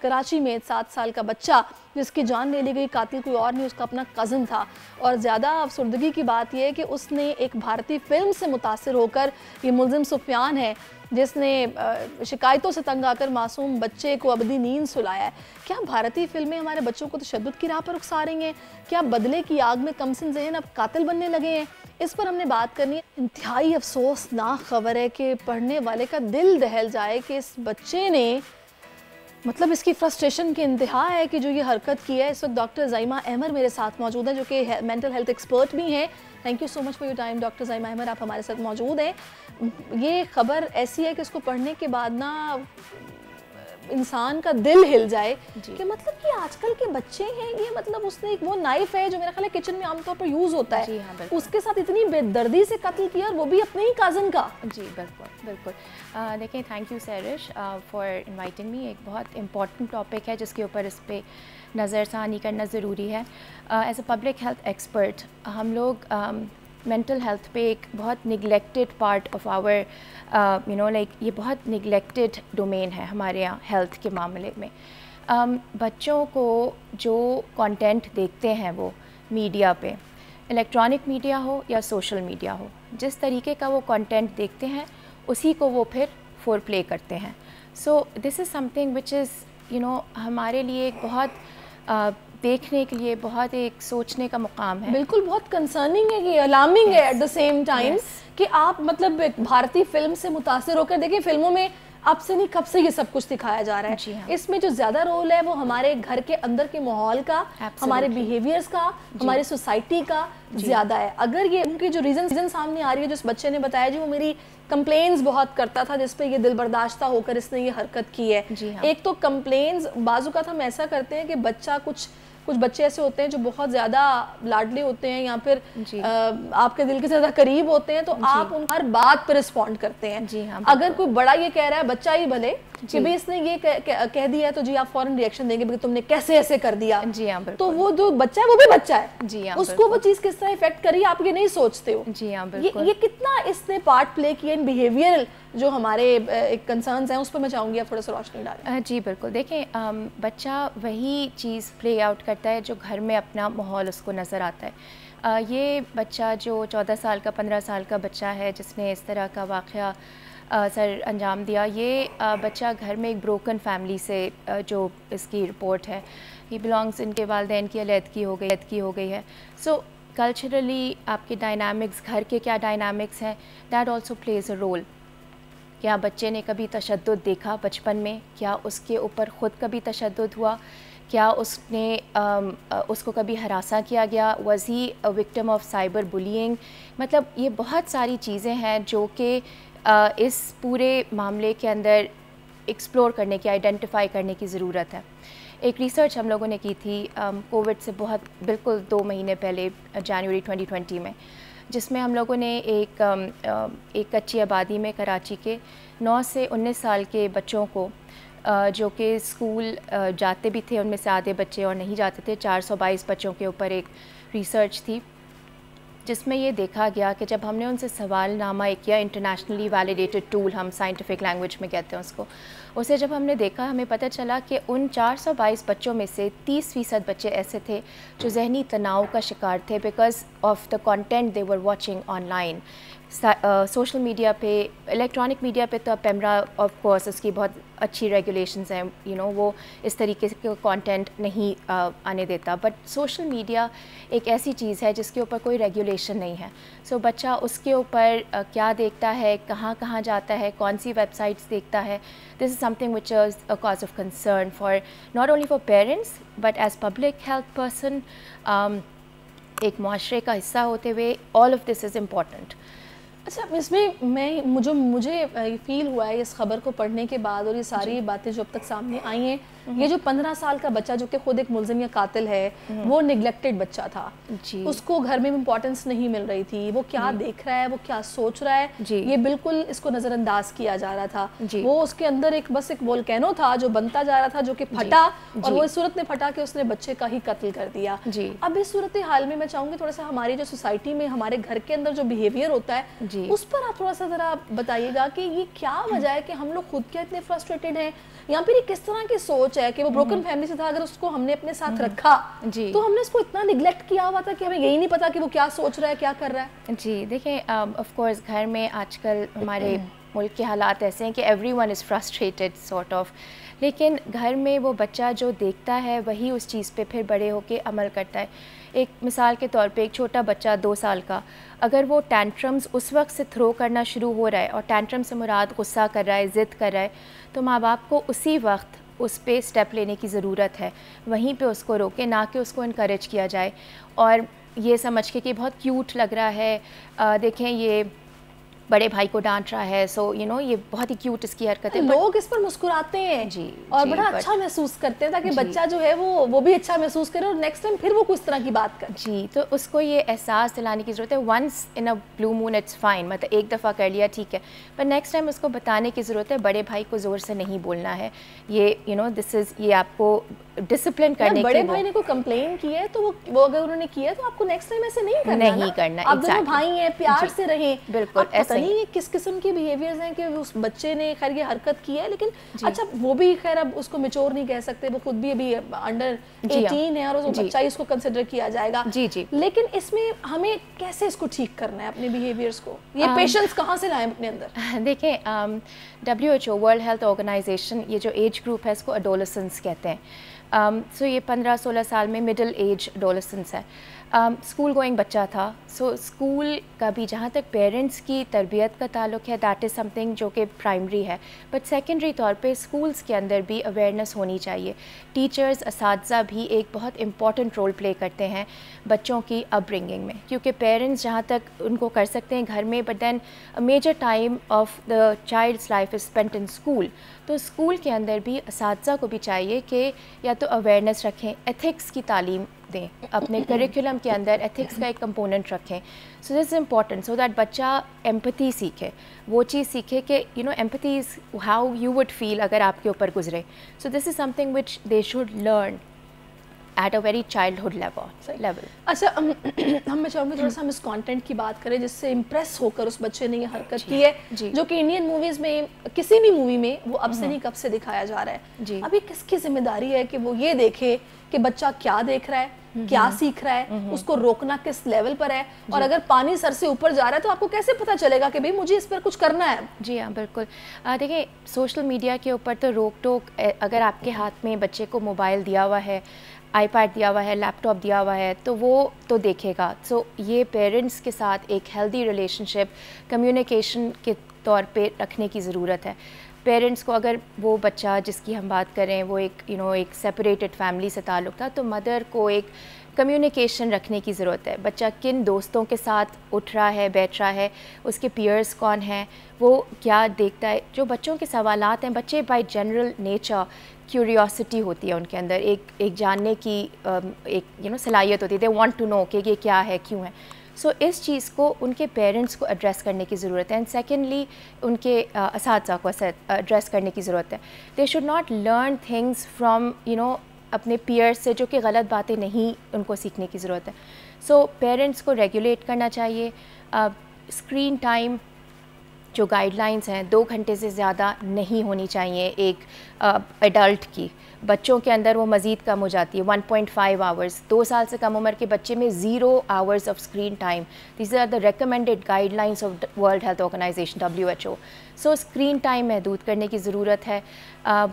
کراچی میں 7 سال کا بچہ جس کی جان لے لی گئی، قاتل کوئی اور نہیں، اس کا اپنا کزن تھا. اور زیادہ افسردگی کی بات یہ ہے کہ اس نے ایک بھارتی فلم سے متاثر ہو کر، یہ ملزم سفیان ہے جس نے شکایتوں سے تنگ آ کر معصوم بچے کو ابدی نیند سلایا ہے. کیا بھارتی فلمیں ہمارے بچوں کو تشدد کی راہ پر اکسا رہی ہیں؟ کیا بدلے کی آگ میں کمسن ذہن اب قاتل بننے لگے ہیں؟ اس پر ہم نے بات کرنی ہے. انتہائی افسوسناک خبر ہے کہ پڑھنے والے کا دل دہل جائے کہ اس بچے نے، مطلب اس کی فرسٹریشن کی انتہا ہے کہ جو یہ حرکت کی ہے. اس وقت ڈاکٹر زائمہ احمر میرے ساتھ موجود ہیں جو کہ مینٹل ہیلتھ ایکسپرٹ بھی ہیں. Thank you so much for your time doctor Zaima Ahmar, آپ ہمارے ساتھ موجود ہیں. یہ خبر ایسی ہے کہ اس کو پڑھنے کے بعد نا انسان کا دل ہل جائے کہ مطلب کہ آج کل کے بچے ہیں یہ، مطلب اس نے ایک وہ نائف ہے جو میرا خیال ہے کچن میں عام طور پر یوز ہوتا ہے، اس کے ساتھ اتنی بے دردی سے قتل کیا، اور وہ بھی اپنے ہی کازن کا. جی بالکل بالکل. دیکھیں، thank you Sehrish for inviting me. ایک بہت امپورٹنٹ ٹاپک ہے جس کے اوپر اس پہ نظر ثانی کرنا ضروری ہے. As a public health expert ہم لوگ مینٹل ہیلتھ پہ ایک بہت نگلیکٹڈ پارٹ آف آور یہ بہت نگلیکٹڈ ڈومین ہے ہمارے یہاں ہیلتھ کے معاملے میں. بچوں کو جو کانٹینٹ دیکھتے ہیں وہ میڈیا پہ، الیکٹرانک میڈیا ہو یا سوشل میڈیا ہو، جس طریقے کا وہ کانٹینٹ دیکھتے ہیں اسی کو وہ پھر فور پلے کرتے ہیں. سو this is something which از ہمارے لیے ایک بہت دیکھنے کے لیے بہت ایک سوچنے کا مقام ہے. بالکل بہت کنسرننگ ہے، یہ الارمنگ ہے ایٹ دا سیم ٹائم کہ آپ مطلب ایک بھارتی فلم سے متاثر ہو کر دیکھیں. فلموں میں اب سے نہیں کب سے یہ سب کچھ دکھایا جا رہا ہے. اس میں جو زیادہ رول ہے وہ ہمارے گھر کے اندر کے ماحول کا، ہمارے بیہیویئرز کا، ہماری سوسائٹی کا زیادہ ہے. اگر یہ ان کی جو ریزن سامنے آ رہی ہے، جس بچے نے بتایا جی وہ میری کمپلینز بہت کرتا تھا جس پہ یہ دل برداشتہ ہو کر اس نے یہ حرکت کی ہے. ایک تو کمپلینز بعض اوقات ہم ایسا کرتے ہیں کہ بچہ کچھ بچے ایسے ہوتے ہیں جو بہت زیادہ لاڈلے ہوتے ہیں یا پھر آپ کے دل کے زیادہ قریب ہوتے ہیں، تو آپ ان ہر بات پہ رسپونڈ کرتے ہیں. اگر کوئی بڑا یہ کہہ رہا ہے، بچہ ہی بھلے کہ بھی اس نے یہ کہہ دیا ہے تو جی آپ فوراً ریئیکشن دیں گے کہ تم نے کیسے ایسے کر دیا. تو وہ جو بچہ ہے وہ بھی بچہ ہے، اس کو وہ چیز کس طرح افیکٹ کری آپ یہ نہیں سوچتے ہو. یہ کتنا اس نے پارٹ پلے کیا ان بیہیویئرل جو ہمارے ایک کنسرنز ہیں، اس پہ میں چاہوں گی آپ تھوڑا سا روشنی ڈالیں. جی بالکل. دیکھیں، بچہ وہی چیز پلے آؤٹ کرتا ہے جو گھر میں اپنا ماحول اس کو نظر آتا ہے. یہ بچہ جو 14 سال کا 15 سال کا بچہ ہے جس نے اس طرح کا واقعہ سر انجام دیا، یہ بچہ گھر میں ایک بروکن فیملی سے جو اس کی رپورٹ ہے، ہی بلانگس، ان کے والدین کی علیحدگی ہو گئی ہے. سو کلچرلی آپ کے ڈائنامکس، گھر کے کیا ڈائنامکس ہیں، that also plays a role. کیا بچے نے کبھی تشدد دیکھا بچپن میں؟ کیا اس کے اوپر خود کبھی تشدد ہوا؟ کیا اس کو کبھی ہراساں کیا گیا؟ Was he a victim of cyber bullying? مطلب یہ بہت ساری چیزیں ہیں جو کہ اس پورے معاملے کے اندر ایکسپلور کرنے کی، آئیڈینٹیفائی کرنے کی ضرورت ہے. ایک ریسرچ ہم لوگوں نے کی تھی کووڈ سے بالکل 2 مہینے پہلے، جنوری 2020 میں، جس میں ہم لوگوں نے ایک کچی آبادی میں کراچی کے 9 سے 19 سال کے بچوں کو جو کہ اسکول جاتے بھی تھے، ان میں سے آدھے بچے اور نہیں جاتے تھے، 422 بچوں کے اوپر ایک ریسرچ تھی جس میں یہ دیکھا گیا کہ جب ہم نے ان سے سوال نامہ ایک کیا، انٹرنیشنلی ویلیڈیٹڈ ٹول ہم سائنٹیفک لینگویج میں کہتے ہیں اس کو، اسے جب ہم نے دیکھا ہمیں پتہ چلا کہ ان 422 بچوں میں سے 30% بچے ایسے تھے جو ذہنی تناؤ کا شکار تھے because of the content they were watching on line. Social media پہ، الیکٹرانک میڈیا پہ تو پیمرا آف کورس اس کی بہت اچھی ریگولیشنز ہیں، وہ اس طریقے سے کانٹینٹ نہیں آنے دیتا، بٹ سوشل میڈیا ایک ایسی چیز ہے جس کے اوپر کوئی ریگولیشن نہیں ہے. سو بچہ اس کے اوپر کیا دیکھتا ہے، کہاں جاتا ہے، کون سی ویب سائٹس دیکھتا ہے، this is something which is a cause of concern for not only for parents but as public health person. ایک معاشرے کا حصہ ہوتے ہوئے all of this is important. اچھا، اس میں مجھے فیل ہوا ہے اس خبر کو پڑھنے کے بعد، اور یہ ساری باتیں جو اب تک سامنے آئی ہیں، یہ جو 15 سال کا بچہ جو کہ خود ایک ملزم یا قاتل ہے، وہ نگلیکٹڈ بچہ تھا. اس کو گھر میں امپورٹنس نہیں مل رہی تھی. وہ کیا دیکھ رہا ہے، وہ کیا سوچ رہا ہے، یہ بالکل اس کو نظر انداز کیا جا رہا تھا. وہ اس کے اندر بس ایک وولکینو تھا جو بنتا جا رہا تھا، جو کہ پھٹا، اور وہ اس صورت میں پھٹا کہ اس نے بچے کا ہی قتل کر دیا. اب اس صورتحال میں میں چاہوں گی تھوڑا سا ہماری جو سوسائٹی میں ہمارے گھر کے اندر جو بیہیویئر ہوتا ہے اس پر آپ تھوڑا سا ذرا بتائیے گا کہ یہ کیا وجہ ہے کہ ہم لوگ خود کیا اتنے فرسٹریٹڈ ہیں, یا پھر یہ کس طرح کی سوچ ہے کہ وہ بروکن فیملی سے تھا, اگر اس کو ہم نے اپنے ساتھ رکھا تو ہم نے اس کو اتنا نگلیکٹ کیا ہوا تھا کہ ہمیں یہی نہیں پتا کہ وہ کیا سوچ رہا ہے, کیا کر رہا ہے. جی دیکھیں آف کورس گھر میں آج کل ہمارے ملک کے حالات ایسے ہیں کہ every one is frustrated sort of, لیکن گھر میں وہ بچہ جو دیکھتا ہے وہی اس چیز پہ پھر بڑے ہو کے عمل کرتا ہے. ایک مثال کے طور پہ ایک چھوٹا بچہ 2 سال کا, اگر وہ ٹینٹرمز اس وقت سے تھرو کرنا شروع ہو رہا ہے, اور ٹینٹرم سے مراد غصہ کر رہا ہے, ضد کر رہا ہے, تو ماں باپ کو اسی وقت اس پہ سٹیپ لینے کی ضرورت ہے, وہیں پہ اس کو روکے, نہ کہ اس کو انکریج کیا جائے اور یہ سمجھ کے کہ بہت کیوٹ لگ رہا ہے, دیکھیں یہ بڑے بھائی کو ڈانٹ رہا ہے, سو یو نو یہ بہت ہی کیوٹ اس کی حرکت ہے. لوگ اس پر مسکراتے ہیں اور بڑا اچھا محسوس کرتے ہیں تاکہ بچہ جو ہے وہ بھی اچھا محسوس کرے اور نیکسٹ ٹائم پھر وہ کس طرح کی بات کرے. جی تو اس کو یہ احساس دلانے کی ضرورت ہے, once in a blue moon it's fine, مطلب ایک دفعہ کر لیا ٹھیک ہے, پر نیکسٹ ٹائم اس کو بتانے کی ضرورت ہے بڑے بھائی کو زور سے نہیں بولنا ہے, یہ یو نو دس از, یہ آپ کو ڈسپلن کرنے کے. بڑے بھائی نے کوئی کمپلین کی ہے تو وہ اگر انہوں نے کیا تو آپ کو نیکسٹ ٹائم ایسے نہیں کرنا. آپ دونوں بھائی ہیں, پیار سے رہیں. بالکل ایسا نہیں کس قسم کے بیہیویئرز ہیں کہ اس بچے نے خیر یہ حرکت کی ہے, لیکن اچھا وہ بھی خیر اب اس کو میچور نہیں کہہ سکتے, وہ خود بھی ابھی انڈر 18 ہے اور اس بچہ ہی اس کو کنسیڈر کیا جائے گا. لیکن اس میں ہمیں کیسے اس کو ٹھیک کرنا ہے اپنے بیہیویئرز کو, یہ پیشنس کہاں سے لائیں اپنے اندر؟ دیکھیں WHO ورلڈ ہیلتھ آرگنائزیشن یہ جو ایج گروپ ہے اس کو اڈولسنس کہتے ہیں. سو یہ 15-16 سال میں مڈل ایج اڈولسنس ہے. اسکول گوئنگ بچہ تھا, سو اسکول کا بھی جہاں تک پیرنٹس کی تربیت کا تعلق ہے دیٹ از سم تھنگ جو کہ پرائمری ہے, بٹ سیکنڈری طور پہ اسکولس کے اندر بھی اویئرنیس ہونی چاہیے. ٹیچرز, اساتذہ بھی ایک بہت امپورٹنٹ رول پلے کرتے ہیں بچوں کی اپ برنگنگ میں, کیونکہ پیرنٹس جہاں تک ان کو کر سکتے ہیں گھر میں, but then major time of the childs life is spent in school. تو اسکول کے اندر بھی اساتذہ کو بھی چاہیے کہ یا تو اویئرنیس رکھیں, ایتھکس کی تعلیم دیں, اپنے کریکولم کے اندر ایتھکس کا ایک کمپوننٹ رکھیں. So this is important so that بچہ ایمپتھی سیکھے, وہ چیز سیکھے کہ you know empathy is how you would feel اگر آپ کے اوپر گزرے. So this is something which they should learn at a very childhood level. اچھا ہم میں چاہوں گی تھوڑا سا ہم اس کانٹینٹ کی بات کریں جس سے امپریس ہو کر اس بچے نے یہ حرکت کی ہے, جو کہ انڈین موویز میں کسی بھی مووی میں وہ اب سے نہیں کب سے دکھایا جا رہا ہے. ابھی کس کی ذمہ داری ہے کہ وہ یہ دیکھے کہ بچہ کیا دیکھ رہا ہے, کیا سیکھ رہا ہے, اس کو روکنا کس لیول پر ہے, اور اگر پانی سر سے اوپر جا رہا ہے تو آپ کو کیسے پتہ چلے گا کہ بھئی مجھے اس پر کچھ کرنا ہے؟ جی ہاں بالکل. دیکھیں سوشل میڈیا کے اوپر تو روک ٹوک, اگر آپ کے ہاتھ میں بچے کو موبائل دیا ہوا ہے, آئی پیڈ دیا ہوا ہے, لیپ ٹاپ دیا ہوا ہے, تو وہ تو دیکھے گا. سو یہ پیرنٹس کے ساتھ ایک ہیلدی ریلیشن شپ کمیونیکیشن کے طور پہ رکھنے کی ضرورت ہے. پیرنٹس کو اگر وہ بچہ جس کی ہم بات کریں وہ ایک ایک سیپریٹڈ فیملی سے تعلق تھا, تو مدر کو ایک کمیونیکیشن رکھنے کی ضرورت ہے. بچہ کن دوستوں کے ساتھ اٹھ رہا ہے, بیٹھ رہا ہے, اس کے پیئرس کون ہیں, وہ کیا دیکھتا ہے. جو بچوں کے سوالات ہیں, بچے بائی جنرل نیچر کیوریوسٹی ہوتی ہے ان کے اندر, ایک جاننے کی ایک صلاحیت ہوتی ہے, دے وانٹ ٹو نو کہ یہ کیا ہے, کیوں ہے. سو اس چیز کو ان کے پیرنٹس کو ایڈریس کرنے کی ضرورت ہے, اینڈ سیکنڈلی ان کے اساتذہ کو ایڈریس کرنے کی ضرورت ہے. They should not learn things from اپنے پیئرس سے جو کہ غلط باتیں نہیں ان کو سیکھنے کی ضرورت ہے. سو پیرنٹس کو ریگولیٹ کرنا چاہیے. اسکرین ٹائم جو گائیڈ لائنس ہیں 2 گھنٹے سے زیادہ نہیں ہونی چاہیے ایک ایڈلٹ کی. بچوں کے اندر وہ مزید کم ہو جاتی ہے 1.5 آورس. 2 سال سے کم عمر کے بچے میں 0 hours of screen time. These are the recommended guidelines of world health organisation WHO. So screen time محدود کرنے کی ضرورت ہے.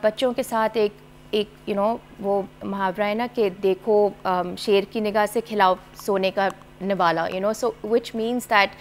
بچوں کے ساتھ ایک وہ محاورہ ہے نا کہ دیکھو شیر کی نگاہ سے کھلاؤ سونے کا نوالا, سو وچ مینس دیٹ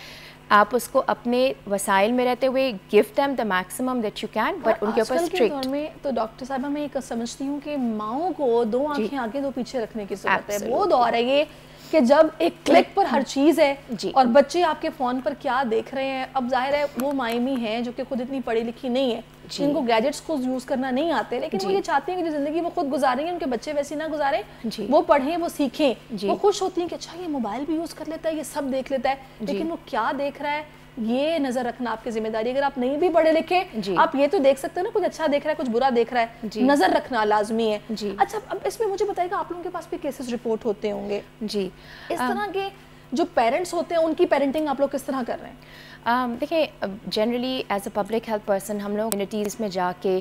آپ اس کو اپنے وسائل میں رہتے ہوئے give them the maximum that you can, but in کے اوپر اسٹرکٹ. میں تو ڈاکٹر صاحبہ میں ایک سمجھتی ہوں کہ ماؤں کو 2 آنکھیں آگے 2 پیچھے رکھنے کی ضرورت ہے. وہ دور ہے یہ کہ جب ایک کلک پر ہر چیز ہے, اور بچے آپ کے فون پر کیا دیکھ رہے ہیں. اب ظاہر ہے وہ مائمی ہیں جو کہ خود اتنی پڑھی لکھی نہیں ہے, جن کو گیجٹس کو یوز کرنا نہیں آتے, لیکن وہ یہ چاہتے ہیں کہ جو زندگی وہ خود گزاریں گے ان کے بچے ویسی نہ گزاریں, وہ پڑھیں, وہ سیکھیں. وہ خوش ہوتی ہیں کہ اچھا یہ موبائل بھی یوز کر لیتا ہے, یہ سب دیکھ لیتا ہے, لیکن وہ کیا دیکھ رہا ہے یہ نظر رکھنا آپ کی ذمہ داری. اگر آپ نہیں بھی پڑھے لکھے آپ یہ تو دیکھ سکتے ہیں نا, کچھ اچھا دیکھ رہا ہے کچھ برا دیکھ رہا ہے, نظر رکھنا لازمی ہے. اچھا اب اس میں مجھے بتائیے گا آپ لوگوں کے پاس بھی کیسز رپورٹ ہوتے ہوں گے جی اس طرح کے جو پیرنٹس ہوتے ہیں ان کی پیرنٹنگ آپ لوگ کس طرح کر رہے ہیں؟ دیکھیں generally as a public health person ہم لوگ کمیونٹیز میں جا کے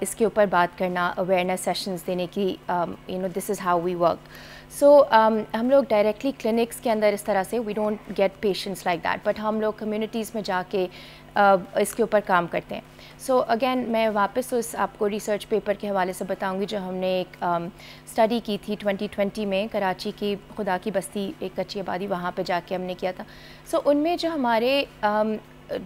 اس کے اوپر بات کرنا, اویئرنیس سیشنز دینے کی, دس از ہاؤ وی ورک. سو ہم لوگ ڈائریکٹلی کلینکس کے اندر اس طرح سے we don't get patients like that, but ہم لوگ کمیونٹیز میں جا کے اس کے اوپر کام کرتے ہیں. سو اگین میں واپس اس آپ کو ریسرچ پیپر کے حوالے سے بتاؤں گی جو ہم نے ایک اسٹڈی کی تھی 2020 میں کراچی کی خدا کی بستی ایک کچی آبادی, وہاں پہ جا کے ہم نے کیا تھا. سو ان میں جو ہمارے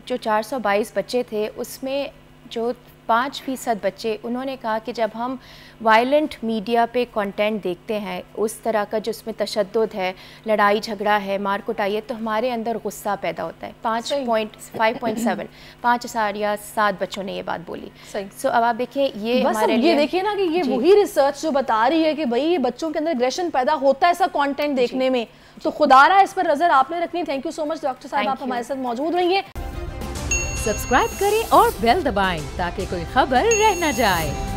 جو 422 بچے تھے اس میں جو 5% بچے انہوں نے کہا کہ جب ہم وائلنٹ میڈیا پہ کنٹینٹ دیکھتے ہیں اس طرح کا جو اس میں تشدد ہے, لڑائی جھگڑا ہے, مار کٹائی ہے, تو ہمارے اندر غصہ پیدا ہوتا ہے. 5.7 5.7 بچوں نے یہ بات بولی. سو اب آپ دیکھیں یہ ہمارے یہ دیکھیے نا کہ یہ وہی ریسرچ جو بتا رہی ہے کہ بھائی یہ بچوں کے اندر اگریشن پیدا ہوتا ہے ایسا کانٹینٹ دیکھنے میں. تو خدا رہا اس پر نظر آپ نے رکھنی. Thank you so much doctor صاحب, آپ ہمارے ساتھ موجود رہیے. سبسکرائب کریں اور بیل دبائیں تاکہ کوئی خبر رہ نہ جائے.